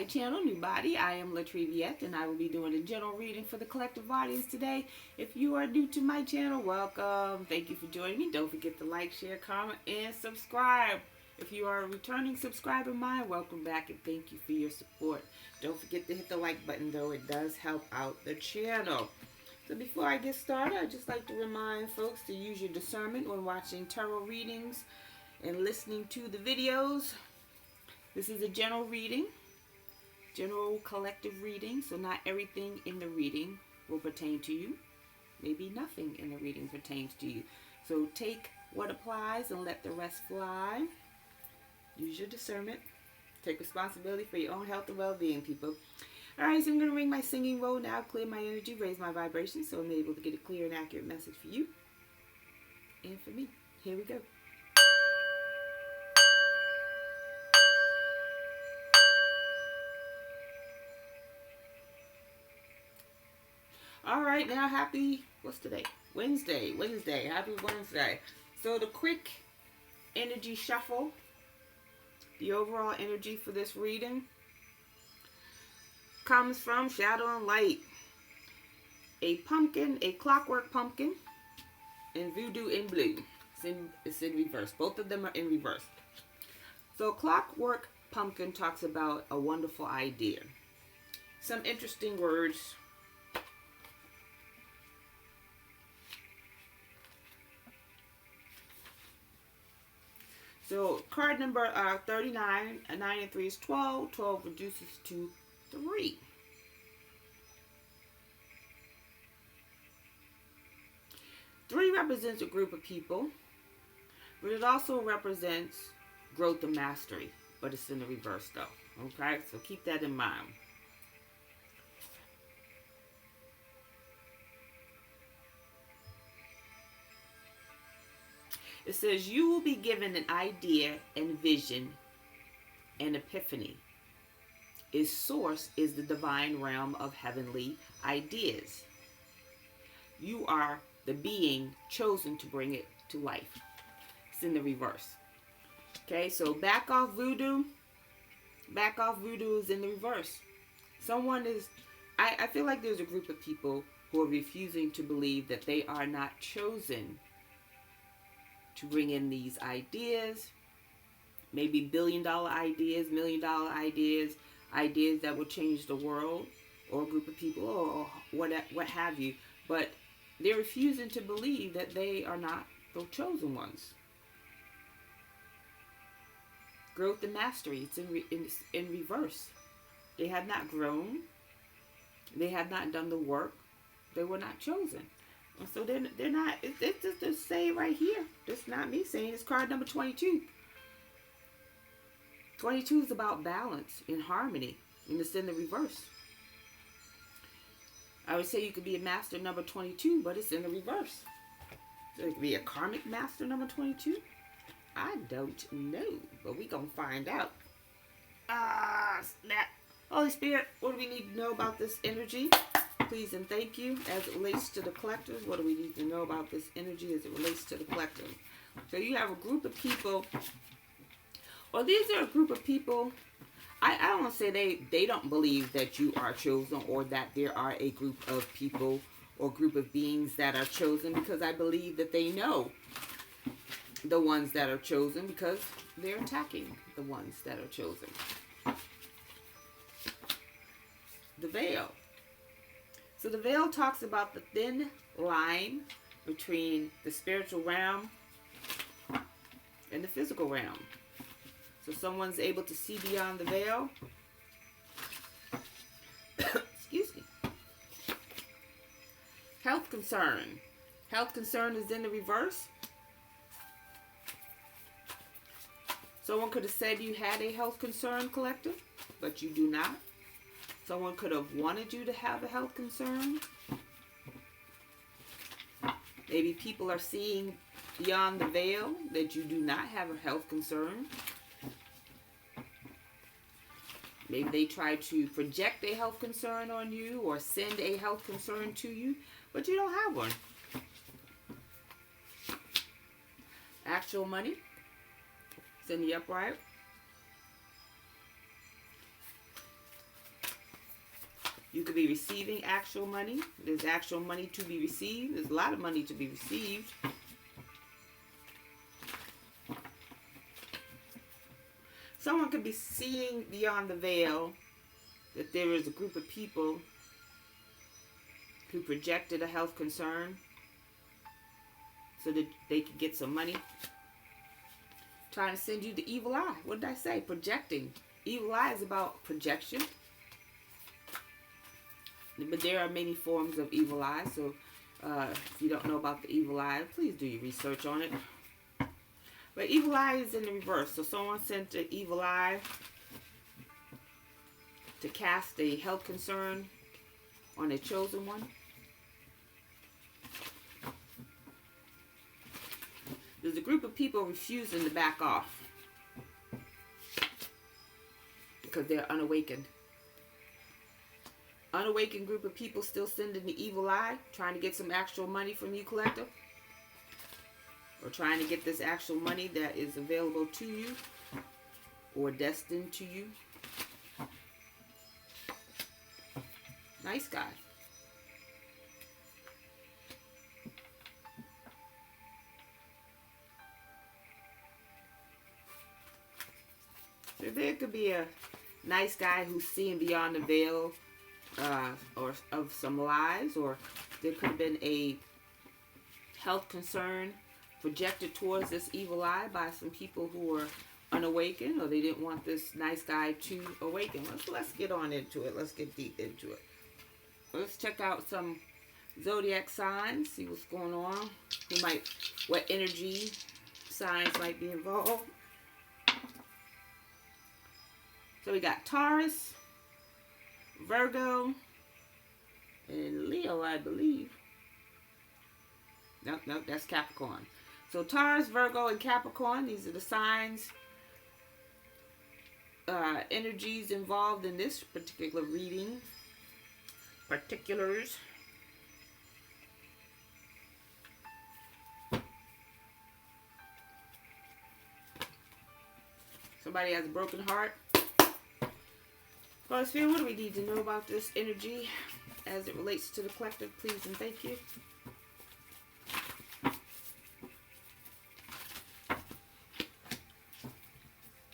channel, NUBODI. I am Latriviette, and I will be doing a general reading for the collective audience today. If you are new to my channel, welcome. Thank you for joining me. Don't forget to like, share, comment, and subscribe. If you are a returning subscriber of mine, welcome back, and thank you for your support. Don't forget to hit the like button, though. It does help out the channel. So before I get started, I'd just like to remind folks to use your discernment when watching tarot readings and listening to the videos. This is a general reading. General collective reading, so not everything in the reading will pertain to you. Maybe nothing in the reading pertains to you. So take what applies and let the rest fly. Use your discernment. Take responsibility for your own health and well-being, people. Alright, so I'm going to ring my singing roll now, clear my energy, raise my vibration, so I'm able to get a clear and accurate message for you and for me. Here we go. All right, now happy, what's today? Wednesday. Happy Wednesday. So the quick energy shuffle, the overall energy for this reading comes from Shadow and Light. A pumpkin, a clockwork pumpkin, and voodoo in blue. It's in reverse. Both of them are in reverse. So clockwork pumpkin talks about a wonderful idea. Some interesting words. So card number 39, 9 and 3 is 12. 12 reduces to 3. Three represents a group of people, but it also represents growth and mastery, but it's in the reverse though. Okay, so keep that in mind. It says, you will be given an idea and vision and epiphany. Its source is the divine realm of heavenly ideas. You are the being chosen to bring it to life. It's in the reverse. Okay, so back off voodoo. Back off voodoo is in the reverse. Someone is, I feel like there's a group of people who are refusing to believe that they are not chosen to bring in these ideas, maybe billion-dollar ideas, million-dollar ideas, ideas that will change the world, or a group of people, or what have you. But they're refusing to believe that they are not the chosen ones. Growth and mastery, it's in reverse. They had not grown. They had not done the work. They were not chosen. So they're not, it's just to say right here. It's not me saying, it's card number 22. 22 is about balance and harmony, and it's in the reverse. I would say you could be a master number 22, but it's in the reverse. So it could be a karmic master number 22. I don't know, but we're going to find out. Snap. Holy Spirit, what do we need to know about this energy? Please and thank you. As it relates to the collective, what do we need to know about this energy as it relates to the collective? So you have a group of people, or these are a group of people, I don't want to say they don't believe that you are chosen, or that there are a group of people or group of beings that are chosen, because I believe that they know the ones that are chosen, because they're attacking the ones that are chosen. The veil. So the veil talks about the thin line between the spiritual realm and the physical realm. So someone's able to see beyond the veil. Excuse me. Health concern. Health concern is in the reverse. Someone could have said you had a health concern, collective, but you do not. Someone could have wanted you to have a health concern. Maybe people are seeing beyond the veil that you do not have a health concern. Maybe they try to project a health concern on you or send a health concern to you, but you don't have one. Actual money. It's in the upright. You could be receiving actual money. There's actual money to be received. There's a lot of money to be received. Someone could be seeing beyond the veil that there is a group of people who projected a health concern so that they could get some money. Trying to send you the evil eye. What did I say? Projecting. Evil eye is about projection. But there are many forms of evil eye. So if you don't know about the evil eye, please do your research on it. But evil eye is in the reverse. So someone sent an evil eye to cast a health concern on a chosen one. There's a group of people refusing to back off because they're unawakened. Unawakened group of people still sending the evil eye, trying to get some actual money from you, collective. Or trying to get this actual money that is available to you or destined to you. Nice guy. So there could be a nice guy who's seeing beyond the veil or of some lies, or there could have been a health concern projected towards this evil eye by some people who were unawakened, or they didn't want this nice guy to awaken. Let's get on into it. Let's get deep into it. Let's check out some zodiac signs, see what's going on. What energy signs might be involved. So we got Taurus, Virgo, and Leo, I believe. Nope, that's Capricorn. So Taurus, Virgo, and Capricorn, these are the signs, energies involved in this particular reading. Particulars. Somebody has a broken heart. Holy Spirit, what do we need to know about this energy as it relates to the collective? Please and thank you.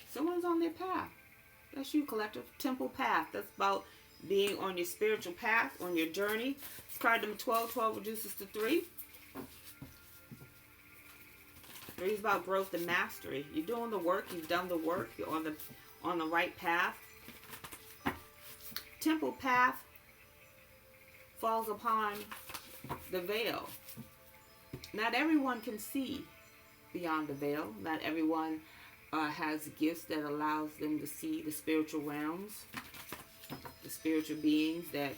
Someone's on their path. That's you, collective. Temple path. That's about being on your spiritual path, on your journey. It's card number 12. 12 reduces to 3. 3 is about growth and mastery. You're doing the work. You've done the work. You're on the right path. Temple path falls upon the veil. Not everyone can see beyond the veil. Not everyone has gifts that allows them to see the spiritual realms, the spiritual beings that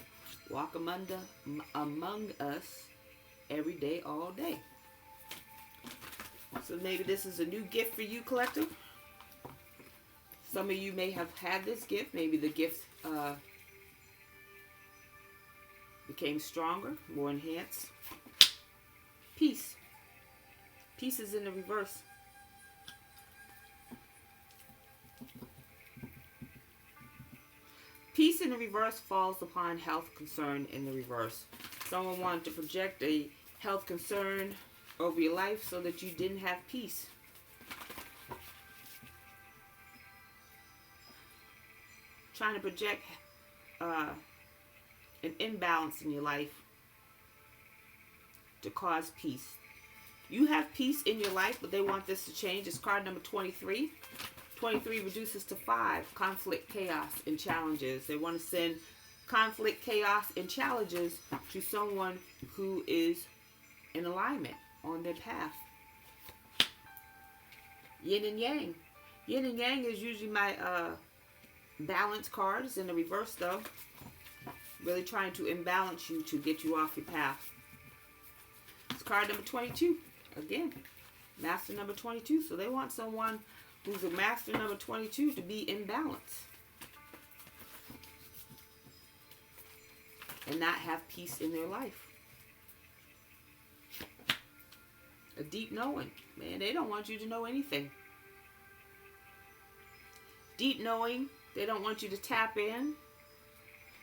walk among us every day, all day. So maybe this is a new gift for you, collective. Some of you may have had this gift. Maybe the gift became stronger, more enhanced. Peace. Peace is in the reverse. Peace in the reverse falls upon health concern in the reverse. Someone wanted to project a health concern over your life so that you didn't have peace. Trying to project an imbalance in your life to cause peace. You have peace in your life, but they want this to change. It's card number 23. 23 reduces to 5. Conflict, chaos, and challenges. They want to send conflict, chaos, and challenges to someone who is in alignment on their path. Yin and yang. Yin and yang is usually my balance card. It's in the reverse though. Really trying to imbalance you to get you off your path. It's card number 22. Again, master number 22. So they want someone who's a master number 22 to be in balance and not have peace in their life. A deep knowing. Man, they don't want you to know anything. Deep knowing. They don't want you to tap in.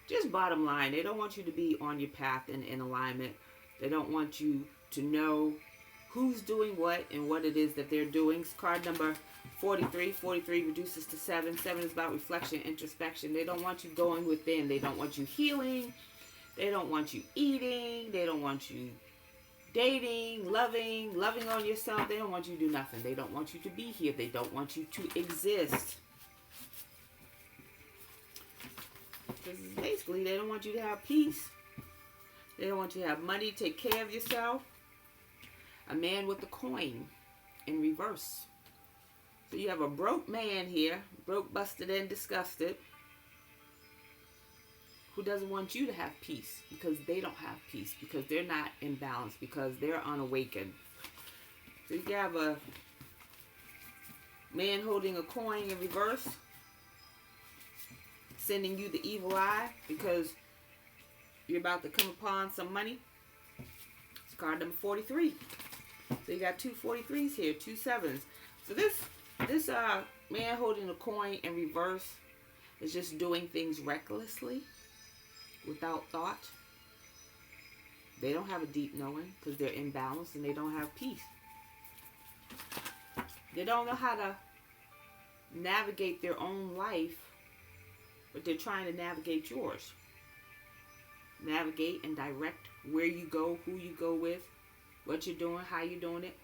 Just bottom line, they don't want you to be on your path and in alignment. They don't want you to know who's doing what and what it is that they're doing. Card number 43. 43 reduces to 7. 7 is about reflection, introspection. They don't want you going within. They don't want you healing. They don't want you eating. They don't want you dating, loving on yourself. They don't want you to do nothing. They don't want you to be here. They don't want you to exist. Because basically, they don't want you to have peace. They don't want you to have money, take care of yourself. A man with a coin in reverse. So you have a broke man here, broke, busted, and disgusted, who doesn't want you to have peace because they don't have peace, because they're not in balance, because they're unawakened. So you have a man holding a coin in reverse, sending you the evil eye because you're about to come upon some money. It's card number 43. So you got two 43s here, two 7s. So this man holding a coin in reverse is just doing things recklessly, without thought. They don't have a deep knowing because they're imbalanced and they don't have peace. They don't know how to navigate their own life, but they're trying to navigate yours. Navigate and direct where you go, who you go with, what you're doing, how you're doing it.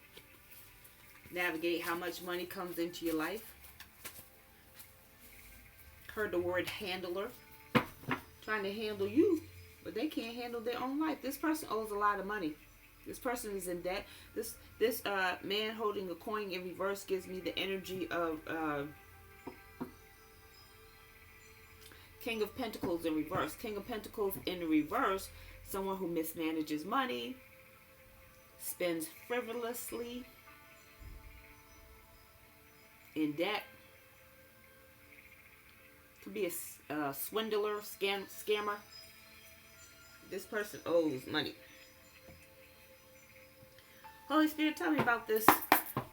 Navigate how much money comes into your life. Heard the word handler. Trying to handle you, but they can't handle their own life. This person owes a lot of money. This person is in debt. This man holding a coin in reverse gives me the energy of King of Pentacles in reverse. King of Pentacles in reverse, someone who mismanages money, spends frivolously, in debt. Could be a swindler, scammer. This person owes money. Holy Spirit, tell me about this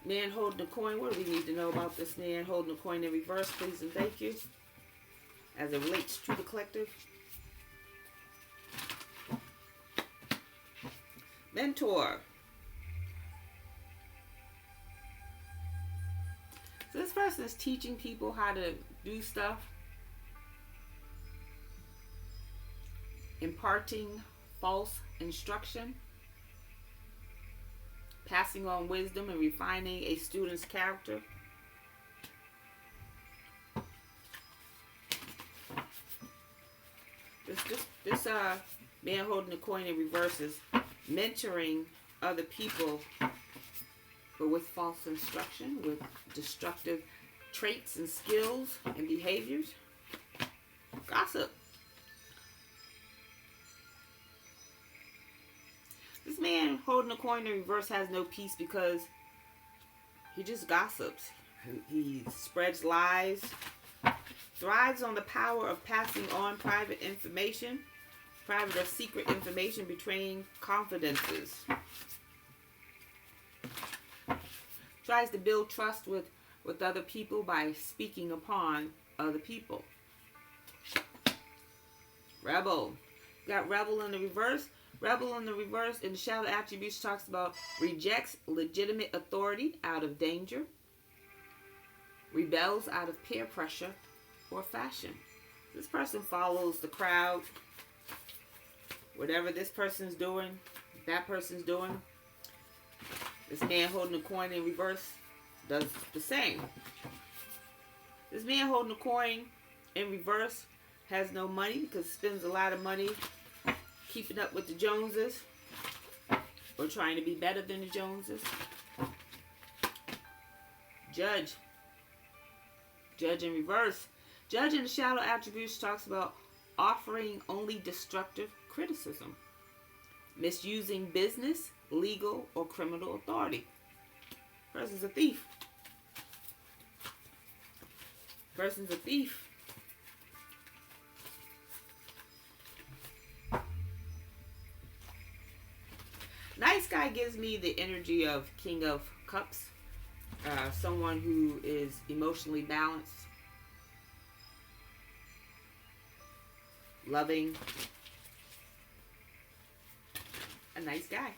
man holding a coin. What do we need to know about this man holding a coin in reverse, please and thank you, as it relates to the collective? Mentor. So this person is teaching people how to do stuff, imparting false instruction, passing on wisdom and refining a student's character. This man holding the coin in reverse is mentoring other people, but with false instruction, with destructive traits and skills and behaviors. Gossip. This man holding a coin in reverse has no peace because he just gossips. He spreads lies, thrives on the power of passing on private information, private or secret information, betraying confidences. Tries to build trust with other people by speaking upon other people. Rebel. Got rebel in the reverse. Rebel in the reverse in the shadow attributes talks about rejects legitimate authority out of danger, rebels out of peer pressure or fashion. This person follows the crowd. Whatever this person's doing, that person's doing. This man holding a coin in reverse does the same. This man holding a coin in reverse has no money because he spends a lot of money keeping up with the Joneses or trying to be better than the Joneses. Judge. Judge in reverse. Judge in the shadow attributes talks about offering only destructive criticism, misusing business, legal, or criminal authority. Person's a thief. Person's a thief. Nice guy gives me the energy of King of Cups. Someone who is emotionally balanced. loving, a nice guy.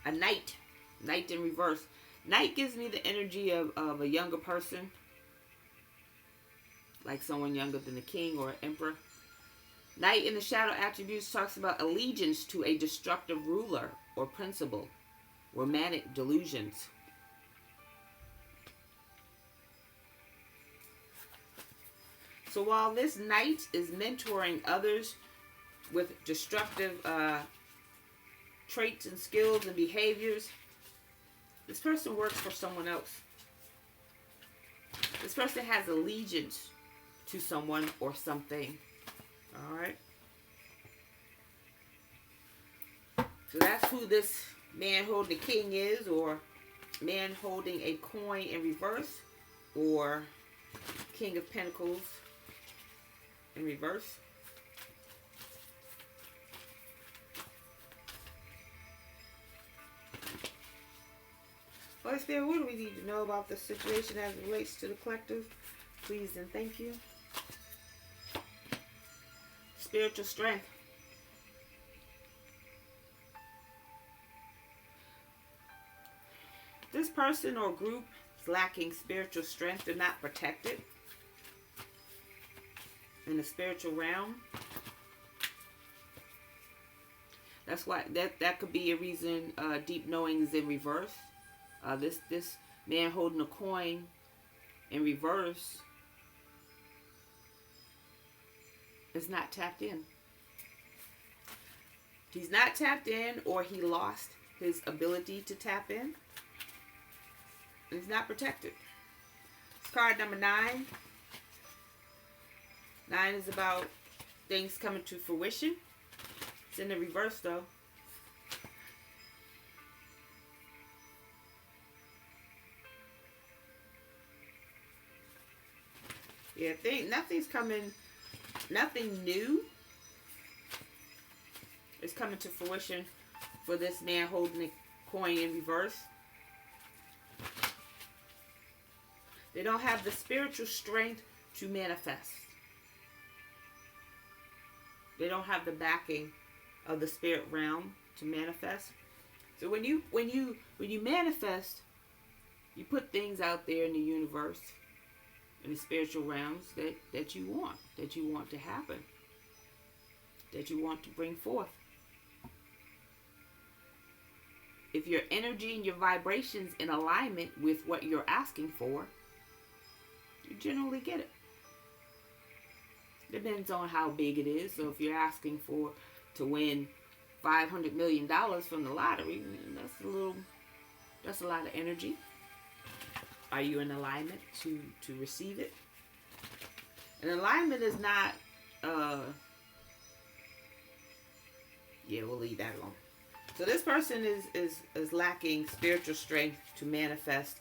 A knight. Knight in reverse. Knight gives me the energy of a younger person. Like someone younger than the king or emperor. Knight in the shadow attributes talks about allegiance to a destructive ruler or principle. Romantic delusions. So while this knight is mentoring others with destructive traits and skills and behaviors, this person works for someone else. This person has allegiance to someone or something. Alright? So that's who this man holding the king is, or man holding a coin in reverse, or King of Pentacles in reverse. Holy Spirit, what do we need to know about this situation as it relates to the collective? Please and thank you. Spiritual strength. This person or group is lacking spiritual strength. They're not protected in the spiritual realm. That's why that could be a reason deep knowing is in reverse. This man holding a coin in reverse is not tapped in. He's not tapped in, or he lost his ability to tap in. And he's not protected. It's card number 9. 9 is about things coming to fruition. It's in the reverse though. Yeah, nothing's coming, nothing new is coming to fruition for this man holding the coin in reverse. They don't have the spiritual strength to manifest. They don't have the backing of the spirit realm to manifest. So when you manifest, you put things out there in the universe, in the spiritual realms that you want to happen, that you want to bring forth. If your energy and your vibrations in alignment with what you're asking for, you generally get it. Depends on how big it is. So if you're asking to win $500 million from the lottery, that's a lot of energy. Are you in alignment to receive it? And alignment is not we'll leave that alone. So this person is lacking spiritual strength to manifest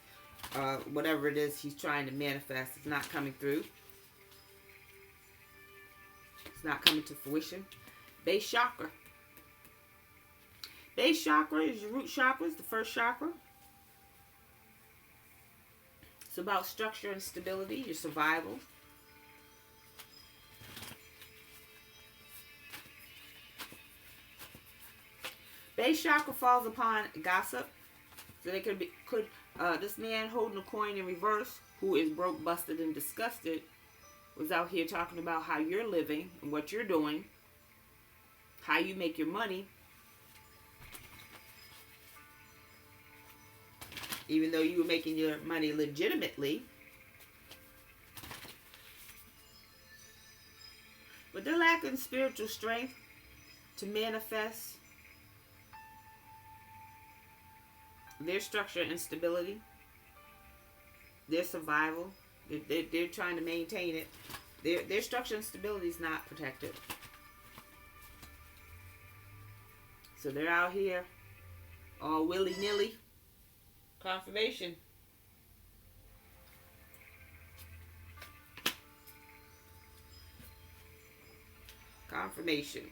whatever it is he's trying to manifest. It's not coming through. It's not coming to fruition. Base chakra. Base chakra is your root chakra. It's the first chakra. It's about structure and stability, your survival. Base chakra falls upon gossip. So they could this man holding a coin in reverse, who is broke, busted, and disgusted, was out here talking about how you're living and what you're doing, how you make your money, even though you were making your money legitimately. But they're lacking spiritual strength to manifest their structure and stability, their survival. They're trying to maintain it. Their structure and stability is not protected. So they're out here all willy-nilly. Confirmation. Confirmation.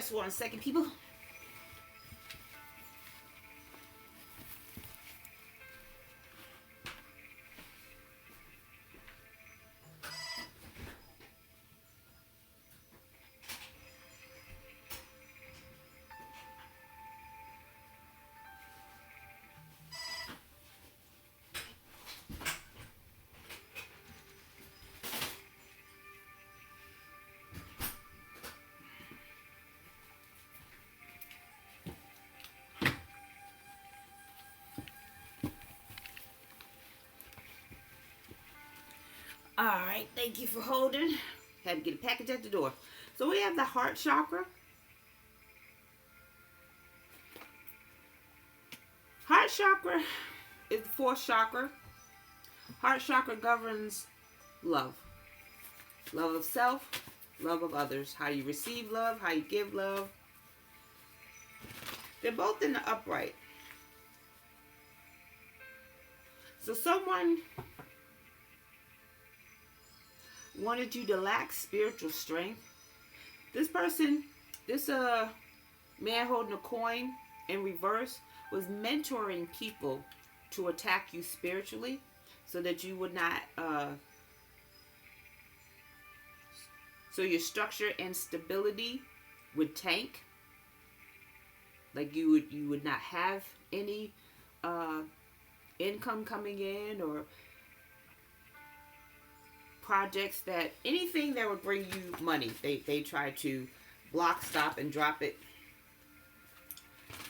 Just 1 second, people. Alright, thank you for holding. Had to get a package at the door. So we have the heart chakra. Heart chakra is the 4th chakra. Heart chakra governs love. Love of self, love of others. How you receive love, how you give love. They're both in the upright. So someone wanted you to lack spiritual strength. This person, this man holding a coin in reverse, was mentoring people to attack you spiritually so that you would not, so your structure and stability would tank. Like you would not have any income coming in, or projects that, anything that would bring you money, they try to block, stop, and drop it.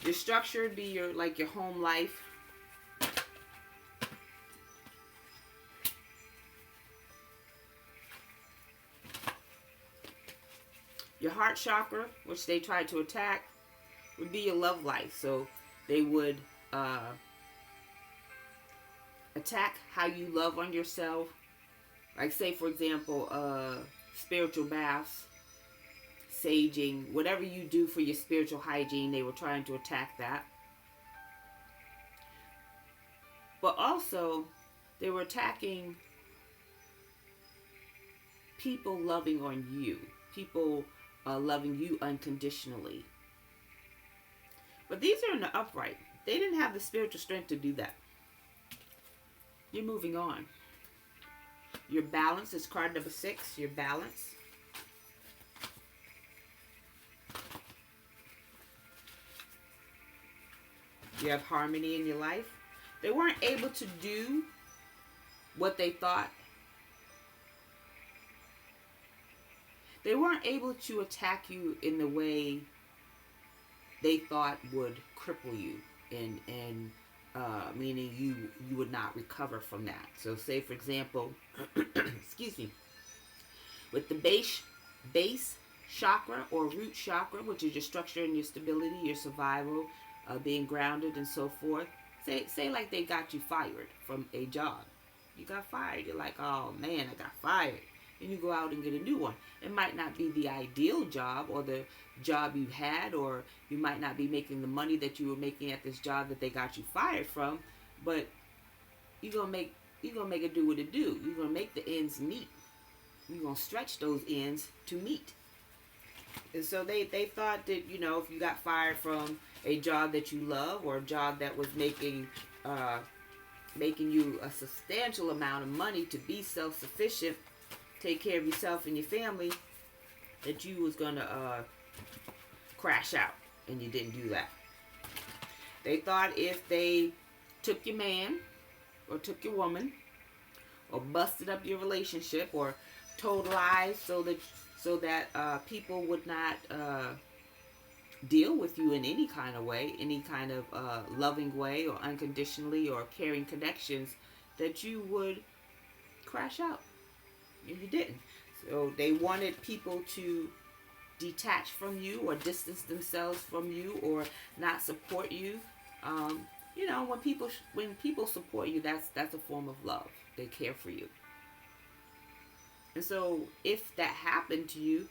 Your structure would be your home life. Your heart chakra, which they tried to attack, would be your love life. So they would attack how you love on yourself. Like, say, for example, spiritual baths, saging, whatever you do for your spiritual hygiene, they were trying to attack that. But also, they were attacking people loving on you. People loving you unconditionally. But these are in the upright. They didn't have the spiritual strength to do that. You're moving on. Your balance is card number 6. Your balance. You have harmony in your life. They weren't able to do what they thought. They weren't able to attack you in the way they thought would cripple you, and meaning you would not recover from that. So say, for example, excuse me, with the base chakra or root chakra, which is your structure and your stability, your survival, being grounded and so forth. Say like they got you fired from a job. You got fired. You're like, oh man, I got fired. And you go out and get a new one. It might not be the ideal job or the job you had, or you might not be making the money that you were making at this job that they got you fired from, but you're gonna make it do what it do. You're gonna make the ends meet. You're gonna stretch those ends to meet. And so they thought that, you know, if you got fired from a job that you love, or a job that was making you a substantial amount of money to be self-sufficient, take care of yourself and your family, that you was gonna crash out, and you didn't do that. They thought if they took your man or took your woman, or busted up your relationship, or told lies so that people would not deal with you in any kind of way, any kind of loving way, or unconditionally, or caring connections, that you would crash out. And you didn't. So they wanted people to detach from you, or distance themselves from you, or not support you. You know, when people support you, that's a form of love. They care for you. And so if that happened to you,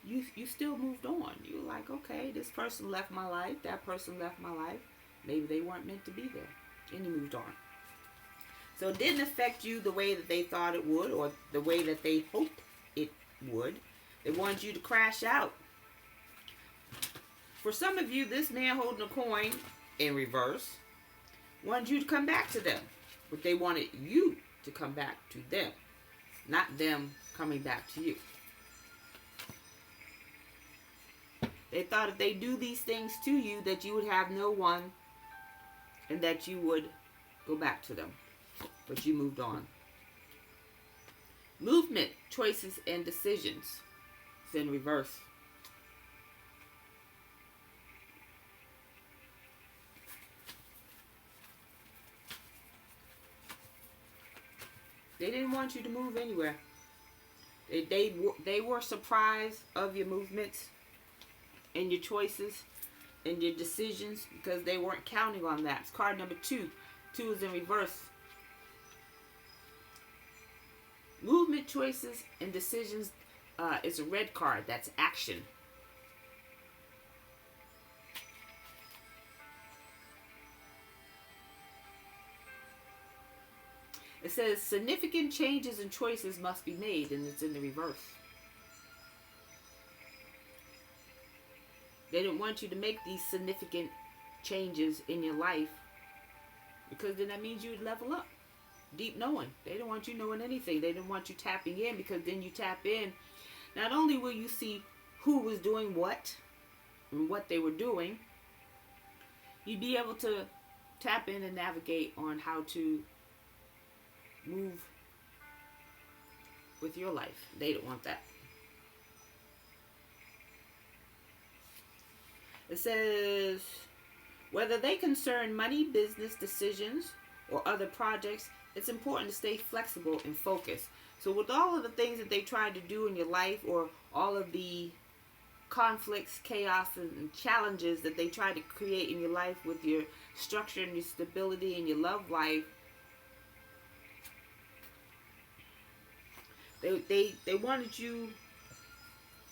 you still moved on. You were like, okay, this person left my life, that person left my life. Maybe they weren't meant to be there. And you moved on. So it didn't affect you the way that they thought it would, or the way that they hoped it would. They wanted you to crash out. For some of you, this man holding a coin in reverse wanted you to come back to them. But they wanted you to come back to them, not them coming back to you. They thought if they do these things to you that you would have no one and that you would go back to them. But you moved on. Movement, choices, and decisions. It's in reverse. They didn't want you to move anywhere. They were surprised of your movements and your choices and your decisions because they weren't counting on that. It's card number 2. 2 is in reverse. Movement, choices, and decisions is a red card. That's action. It says significant changes and choices must be made, and it's in the reverse. They didn't want you to make these significant changes in your life because then that means you would level up. Deep knowing. They didn't want you knowing anything. They didn't want you tapping in because then you tap in. Not only will you see who was doing what and what they were doing, you'd be able to tap in and navigate on how to move with your life. They don't want that. It says, whether they concern money, business decisions, or other projects, it's important to stay flexible and focused. So with all of the things that they tried to do in your life, or all of the conflicts, chaos, and challenges that they tried to create in your life with your structure and your stability and your love life, they wanted you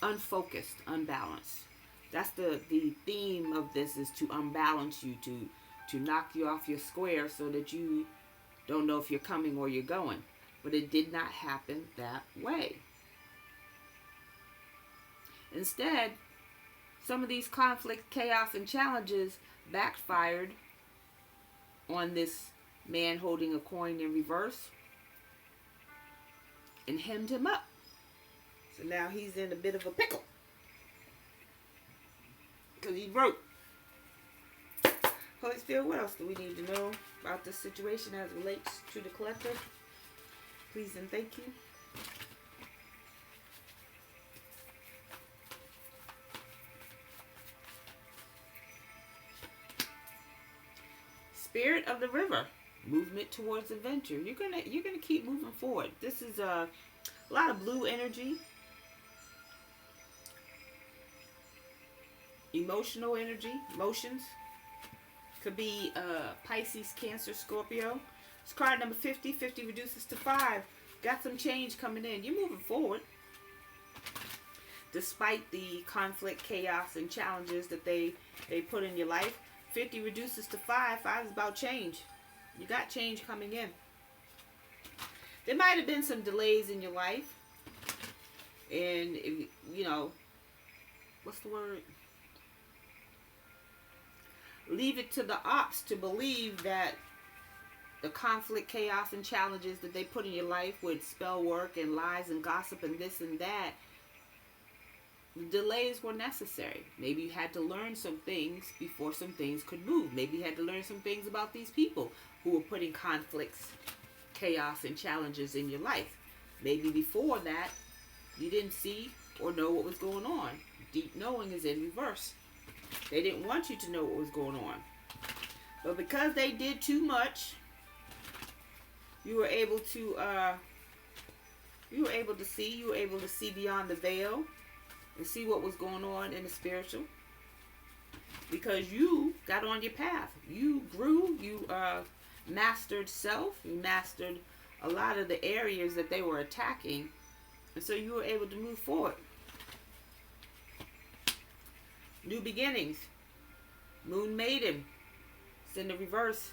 unfocused, unbalanced. That's the theme of this, is to unbalance you, to knock you off your square so that you don't know if you're coming or you're going. But it did not happen that way. Instead, some of these conflict, chaos, and challenges backfired on this man holding a coin in reverse and hemmed him up. So now he's in a bit of a pickle because he broke. Holy Spirit, what else do we need to know about this situation as it relates to the collective? Please and thank you. Spirit of the river, movement towards adventure. You're gonna keep moving forward. This is a lot of blue energy, emotional energy, emotions. Could be Pisces, Cancer, Scorpio. It's card number 50. 50 reduces to 5. Got some change coming in. You're moving forward. Despite the conflict, chaos, and challenges that they put in your life. 50 reduces to 5. 5 is about change. You got change coming in. There might have been some delays in your life. And, you know, what's the word? Leave it to the ops to believe that the conflict, chaos, and challenges that they put in your life with spell work and lies and gossip and this and that, the delays were necessary. Maybe you had to learn some things before some things could move. Maybe you had to learn some things about these people who were putting conflicts, chaos, and challenges in your life. Maybe before that, you didn't see or know what was going on. Deep knowing is in reverse. They didn't want you to know what was going on. But because they did too much, you were able to see beyond the veil and see what was going on in the spiritual. Because you got on your path. You grew, you mastered self, you mastered a lot of the areas that they were attacking, and so you were able to move forward. New beginnings. Moon Maiden. It's in the reverse.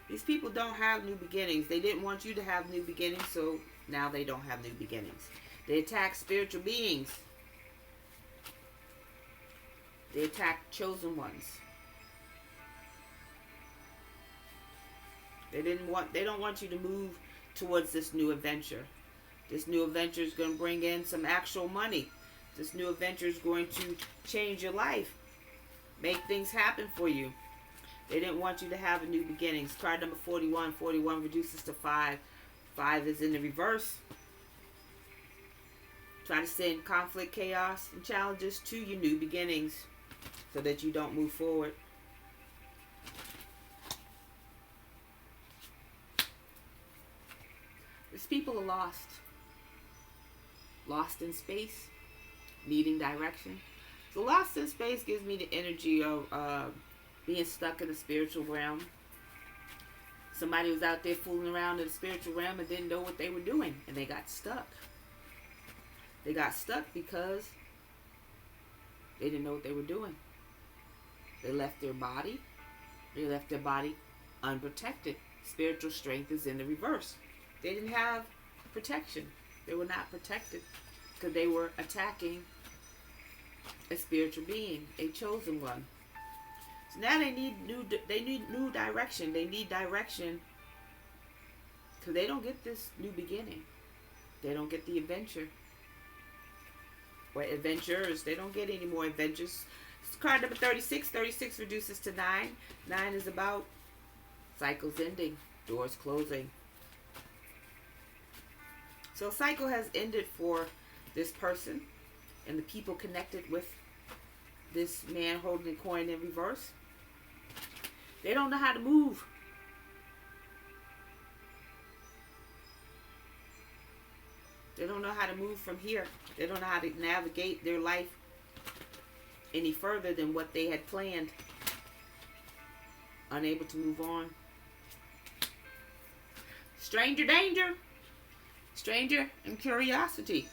These people don't have new beginnings. They didn't want you to have new beginnings, so now they don't have new beginnings. They attack spiritual beings. They attack chosen ones. They don't want you to move towards this new adventure. This new adventure is going to bring in some actual money. This new adventure is going to change your life. Make things happen for you. They didn't want you to have a new beginnings. Card number 41. 41 reduces to 5. 5 is in the reverse. Try to send conflict, chaos, and challenges to your new beginnings so that you don't move forward. These people are lost. Lost in space, needing direction. So lost in space gives me the energy of being stuck in the spiritual realm. Somebody was out there fooling around in the spiritual realm and didn't know what they were doing, and they got stuck. They got stuck because they didn't know what they were doing. They left their body. They left their body unprotected. Spiritual strength is in the reverse. They didn't have protection. They were not protected because they were attacking a spiritual being, a chosen one. So now they need new direction. They need direction because they don't get this new beginning. They don't get the adventure. Or adventurers. They don't get any more adventures. It's card number 36. 36 reduces to 9. 9 is about cycles ending, doors closing. So a cycle has ended for this person and the people connected with this man holding the coin in reverse. They don't know how to move. They don't know how to move from here. They don't know how to navigate their life any further than what they had planned. Unable to move on. Stranger danger. Stranger and curiosity.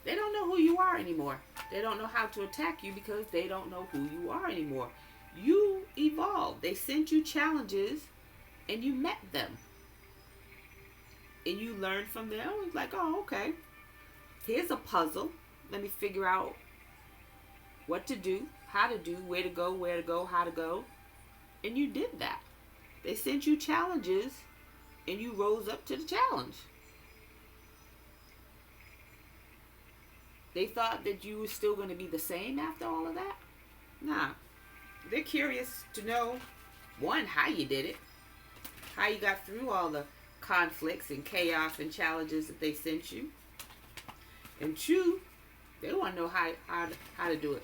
They don't know who you are anymore. They don't know how to attack you because they don't know who you are anymore. You evolved. They sent you challenges and you met them. And you learned from them. It's like, oh, okay. Here's a puzzle. Let me figure out what to do, how to do, where to go, how to go. And you did that. They sent you challenges and you rose up to the challenge. They thought that you were still going to be the same after all of that. Nah. They're curious to know, one, how you did it. How you got through all the conflicts and chaos and challenges that they sent you. And two, they want to know how to do it.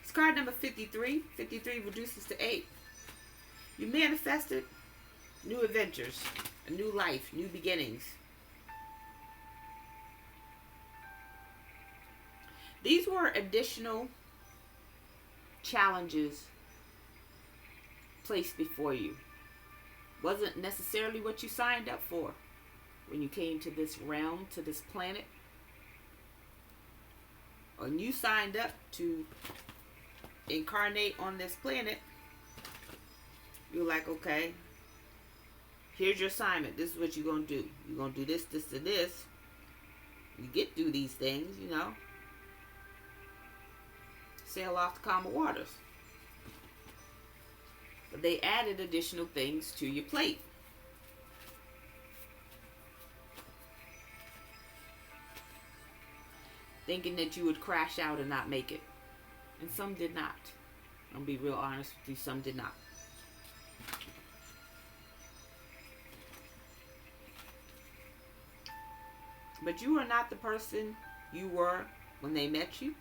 It's card number 53. 53 reduces to 8. You manifested new adventures, a new life, new beginnings. These were additional challenges placed before you. Wasn't necessarily what you signed up for when you came to this realm, to this planet. When you signed up to incarnate on this planet, you're like, okay, here's your assignment. This is what you're going to do. You're going to do this, this, and this. You get through these things, you know. Sail off to calmer waters. But they added additional things to your plate. Thinking that you would crash out and not make it. And some did not. I'm going to be real honest with you. Some did not. But you are not the person you were when they met you.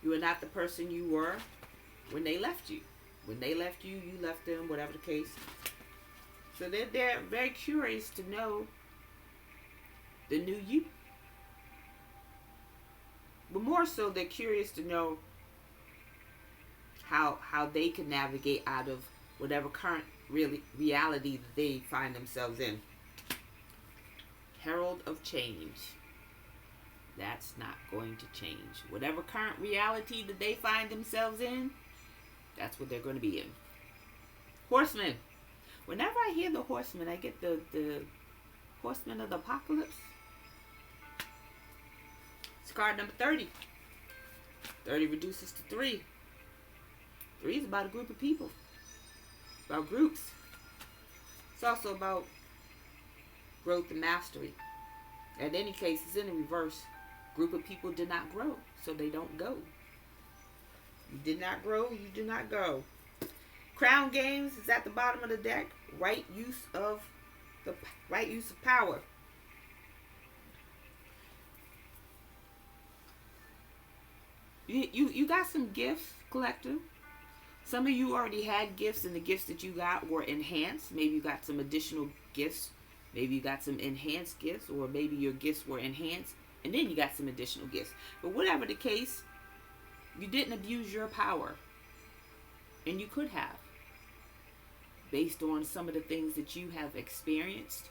You are not the person you were when they left you. When they left you, you left them, whatever the case. So they're very curious to know the new you. But more so, they're curious to know how they can navigate out of whatever current reality that they find themselves in. Herald of change. That's not going to change. Whatever current reality that they find themselves in, that's what they're going to be in. Horseman. Whenever I hear the horseman, I get the Horseman of the Apocalypse. It's card number 30. 30 reduces to 3. 3 is about a group of people. It's about groups. It's also about growth and mastery. In any case, it's in the reverse. Group of people did not grow, so they don't go. You did not grow, you do not go. Crown Games is at the bottom of the deck. Right use of power. You got some gifts, collector. Some of you already had gifts, and the gifts that you got were enhanced. Maybe you got some additional gifts. Maybe you got some enhanced gifts, or maybe your gifts were enhanced, and then you got some additional gifts. But whatever the case, you didn't abuse your power. And you could have, based on some of the things that you have experienced,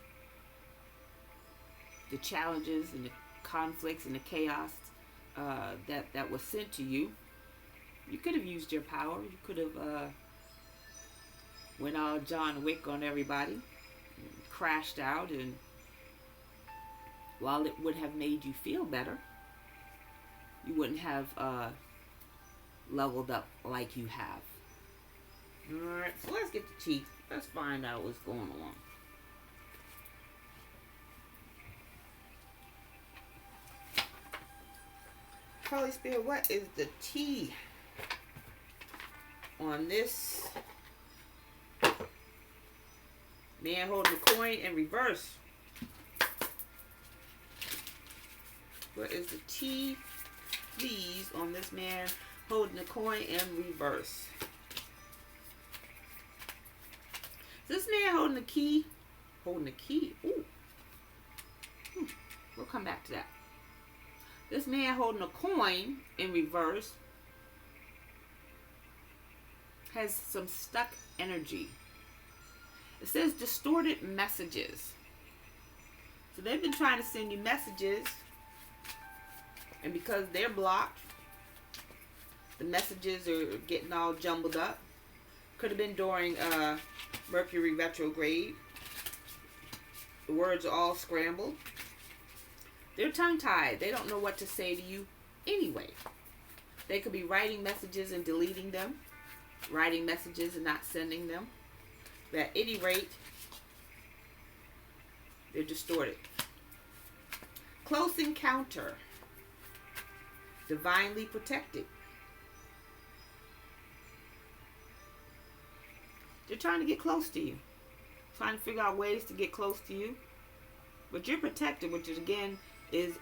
the challenges and the conflicts and the chaos that was sent to you. You could have used your power. You could have went all John Wick on everybody, crashed out, and while it would have made you feel better, you wouldn't have leveled up like you have. Alright, so let's get the tea. Let's find out what's going on. Holy Spirit, what is the tea on this man holding the coin in reverse? What is the tea, please, on this man holding the coin in reverse? This man holding the key. Holding the key. Ooh. We'll come back to that. This man holding a coin in reverse has some stuck energy. It says distorted messages. So they've been trying to send you messages, and because they're blocked, the messages are getting all jumbled up. Could have been during Mercury retrograde. The words are all scrambled. They're tongue-tied. They don't know what to say to you anyway. They could be writing messages and deleting them. Writing messages and not sending them. But at any rate, they're distorted. Close encounter. Divinely protected. They're trying to get close to you. Trying to figure out ways to get close to you. But you're protected, which is, again, is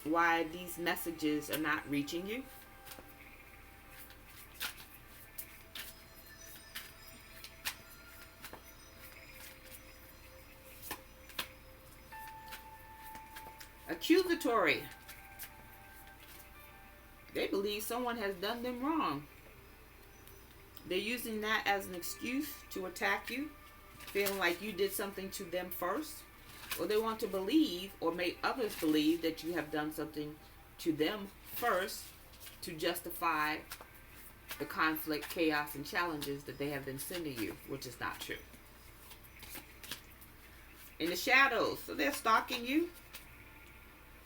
why these messages are not reaching you. Accusatory. They believe someone has done them wrong. They're using that as an excuse to attack you, feeling like you did something to them first. Or they want to believe or make others believe that you have done something to them first to justify the conflict, chaos, and challenges that they have been sending you, which is not true. In the shadows, so they're stalking you,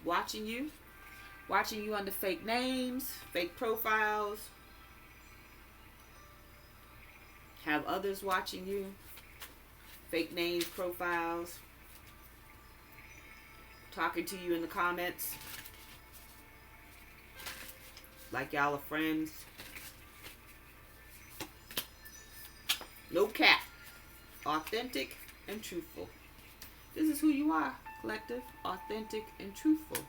watching you under fake names, fake profiles, have others watching you, fake names, profiles, talking to you in the comments like y'all are friends. No cap. Authentic and truthful. This is who you are, collective. Authentic and truthful.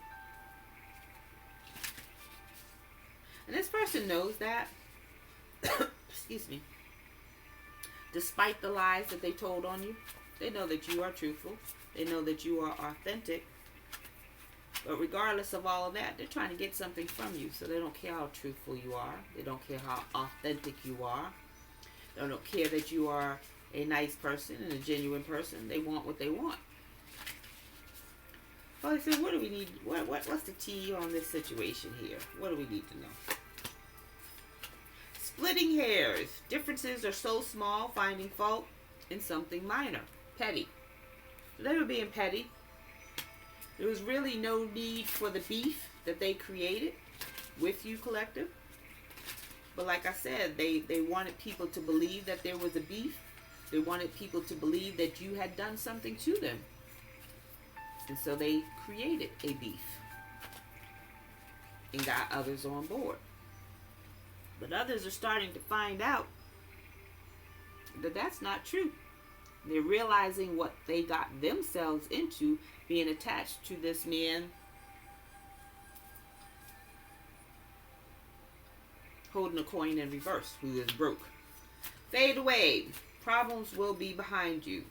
And this person knows that. Excuse me. Despite the lies that they told on you, they know that you are truthful. They know that you are authentic. But regardless of all of that, they're trying to get something from you. So they don't care how truthful you are. They don't care how authentic you are. They don't care that you are a nice person and a genuine person. They want what they want. Well, I said, what do we need? What's the tea on this situation here? What do we need to know? Splitting hairs. Differences are so small, finding fault in something minor. Petty. They were being petty. There was really no need for the beef that they created with you, collective. But like I said, they wanted people to believe that there was a beef. They wanted people to believe that you had done something to them. And so they created a beef and got others on board. But others are starting to find out that that's not true. They're realizing what they got themselves into being attached to this man holding a coin in reverse, who is broke. Fade away. Problems will be behind you.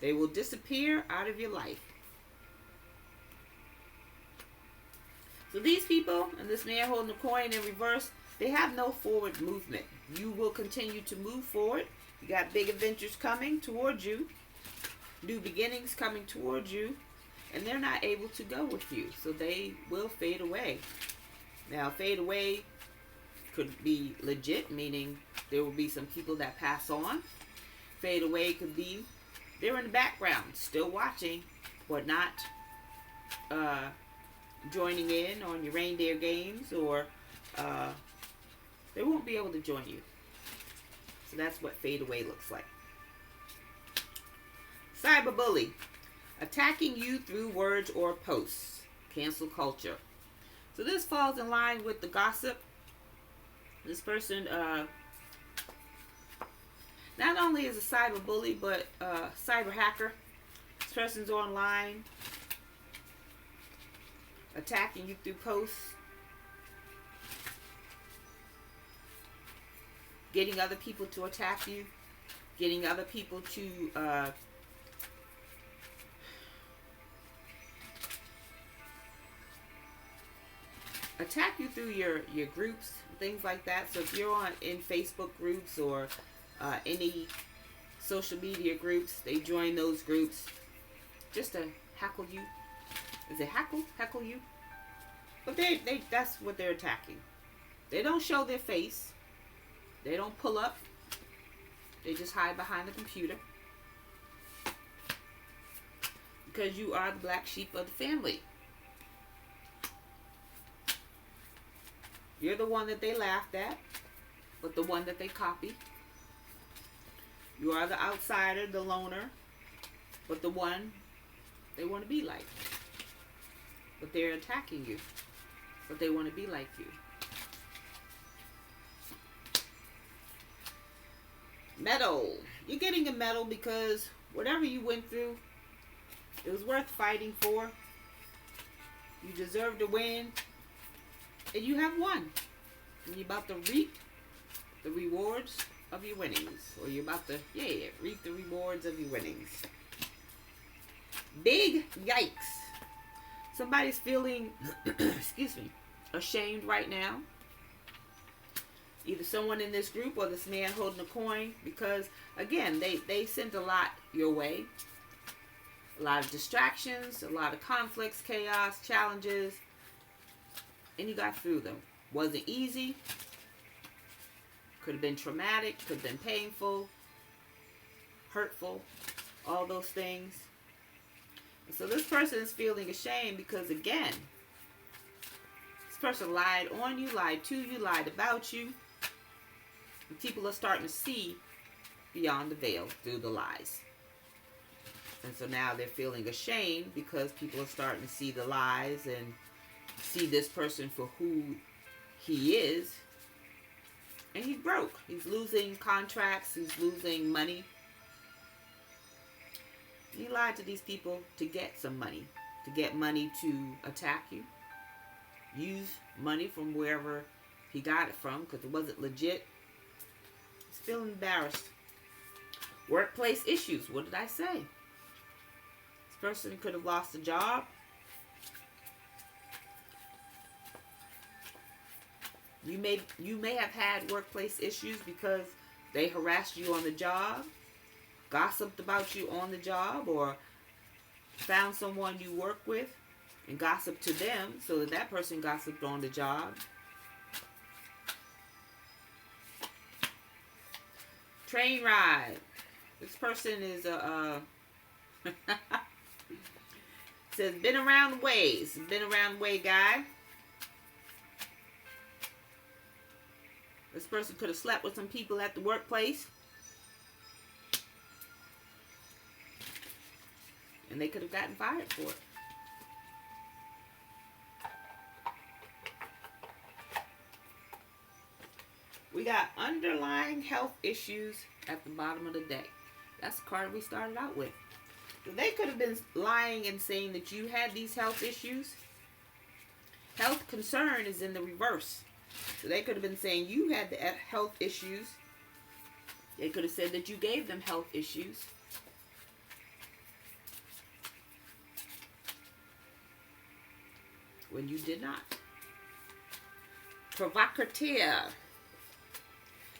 They will disappear out of your life. So these people and this man holding the coin in reverse, they have no forward movement. You will continue to move forward. You got big adventures coming towards you. New beginnings coming towards you. And they're not able to go with you. So they will fade away. Now, fade away could be legit, meaning there will be some people that pass on. Fade away could be they're in the background, still watching, but not joining in on your reindeer games, or they won't be able to join you. So that's what fade away looks like. Cyberbully. Attacking you through words or posts. Cancel culture. So this falls in line with the gossip. This person not only is a cyberbully, but a cyber hacker. This person's online attacking you through posts, getting other people to attack you, getting other people to attack you through your groups, things like that. So if you're in Facebook groups or any social media groups, they join those groups just to heckle you. Is it heckle you? But they that's what they're attacking. They don't show their face. They don't pull up. They just hide behind the computer. Because you are the black sheep of the family. You're the one that they laughed at, but the one that they copied. You are the outsider, the loner, but the one they want to be like. But they're attacking you, but they want to be like you. Medal. You're getting a medal because whatever you went through, it was worth fighting for. You deserve to win. And you have won. And you're about to reap the rewards of your winnings. Or you're about to, reap the rewards of your winnings. Big yikes. Somebody's feeling, excuse me, ashamed right now. Either someone in this group or this man holding a coin. Because, again, they sent a lot your way. A lot of distractions, a lot of conflicts, chaos, challenges. And you got through them. Wasn't easy. Could have been traumatic. Could have been painful. Hurtful. All those things. And so this person is feeling ashamed because, again, this person lied on you, lied to you, lied about you. And people are starting to see beyond the veil through the lies. And so now they're feeling ashamed because people are starting to see the lies and see this person for who he is. And he's broke. He's losing contracts. He's losing money. He lied to these people to get some money. To get money to attack you. Use money from wherever he got it from because it wasn't legit. He's feeling embarrassed. Workplace issues. What did I say? This person could have lost a job. You may have had workplace issues because they harassed you on the job, gossiped about you on the job, or found someone you work with and gossiped to them so that that person gossiped on the job. Train ride. This person is Says, been around the ways. Been around the way, guy. This person could have slept with some people at the workplace. And they could have gotten fired for it. We got underlying health issues at the bottom of the deck. That's the card we started out with. So they could have been lying and saying that you had these health issues. Health concern is in the reverse. So they could have been saying you had the health issues. They could have said that you gave them health issues. When you did not. Provocateur.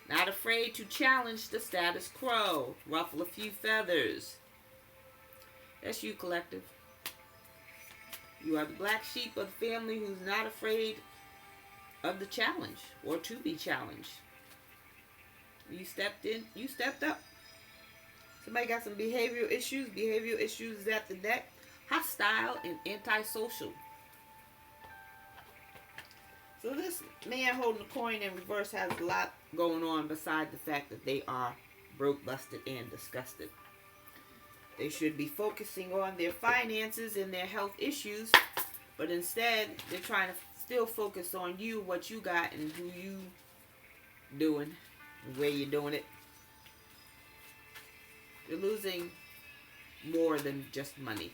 Not afraid to challenge the status quo. Ruffle a few feathers. That's you, collective. You are the black sheep of the family who's not afraid of the challenge or to be challenged. You stepped in. You stepped up. Somebody got some behavioral issues. Behavioral issues is at the deck. Hostile and antisocial. So this man holding the coin in reverse has a lot going on beside the fact that they are broke, busted, and disgusted. They should be focusing on their finances and their health issues, but instead they're trying to still focus on you, what you got, and who you doing, and where you're doing it. You're losing more than just money.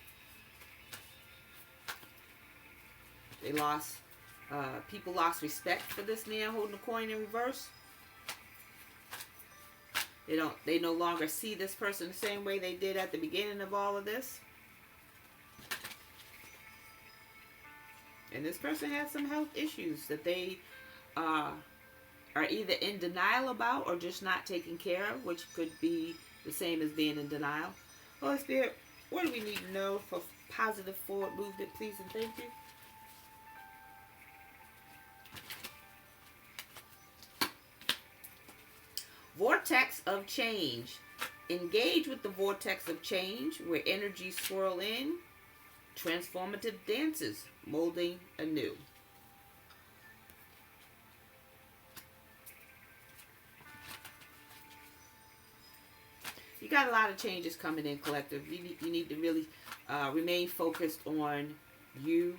They lost. People lost respect for this man holding the coin in reverse. They no longer see this person the same way they did at the beginning of all of this. And this person has some health issues that they are either in denial about or just not taking care of, which could be the same as being in denial. Holy Spirit, what do we need to know for positive forward movement, please and thank you? Vortex of change. Engage with the vortex of change where energies swirl in. Transformative dances, molding anew. You got a lot of changes coming in, collective. You need to really remain focused on you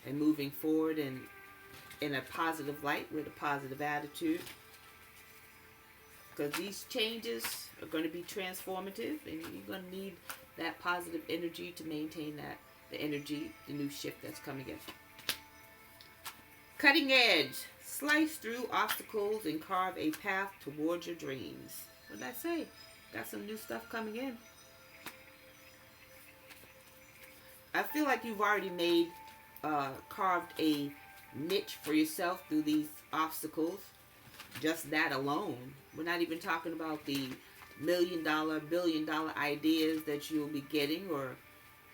and moving forward and in a positive light with a positive attitude. Because these changes are going to be transformative, and you're going to need that positive energy to maintain the energy, the new shift that's coming in. Cutting edge. Slice through obstacles and carve a path towards your dreams. What did I say? Got some new stuff coming in. I feel like you've already carved a niche for yourself through these obstacles. Just that alone. We're not even talking about the $1 million, $1 billion ideas that you'll be getting or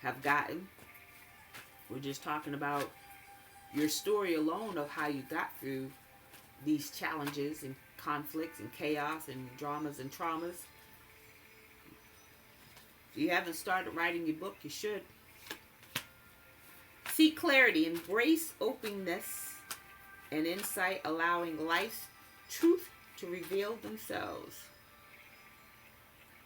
have gotten. We're just talking about your story alone of how you got through these challenges and conflicts and chaos and dramas and traumas. If you haven't started writing your book, you should. Seek clarity. Embrace openness and insight, allowing life's truth to reveal themselves.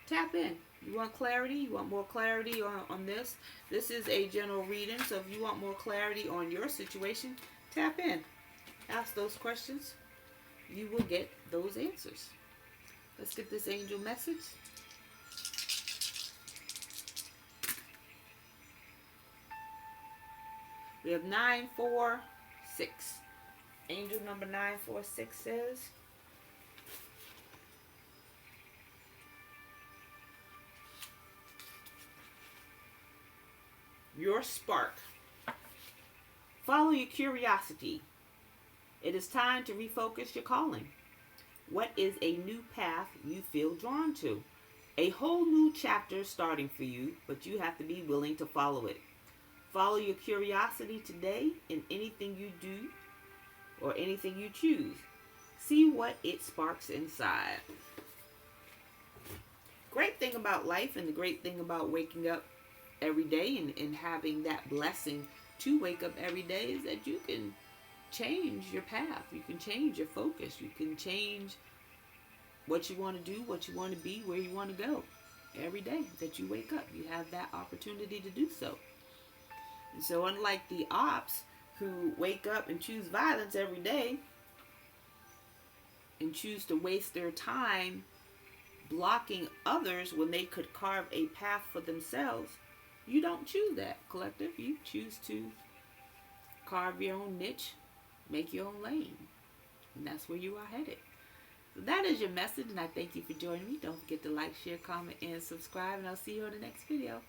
Tap in. You want clarity? You want more clarity on this? This is a general reading, so if you want more clarity on your situation, tap in. Ask those questions. You will get those answers. Let's get this angel message. We have 946. Angel number 946 says, your spark. Follow your curiosity. It is time to refocus your calling. What is a new path you feel drawn to? A whole new chapter starting for you, but you have to be willing to follow it. Follow your curiosity today in anything you do or anything you choose. See what it sparks inside. Great thing about life and the great thing about waking up every day, and having that blessing to wake up every day, is that you can change your path. You can change your focus. You can change what you want to do, what you want to be, where you want to go. Every day that you wake up, you have that opportunity to do so. And so unlike the ops who wake up and choose violence every day and choose to waste their time blocking others when they could carve a path for themselves, you don't choose that, collective. You choose to carve your own niche, make your own lane. And that's where you are headed. So that is your message, and I thank you for joining me. Don't forget to like, share, comment, and subscribe, and I'll see you on the next video.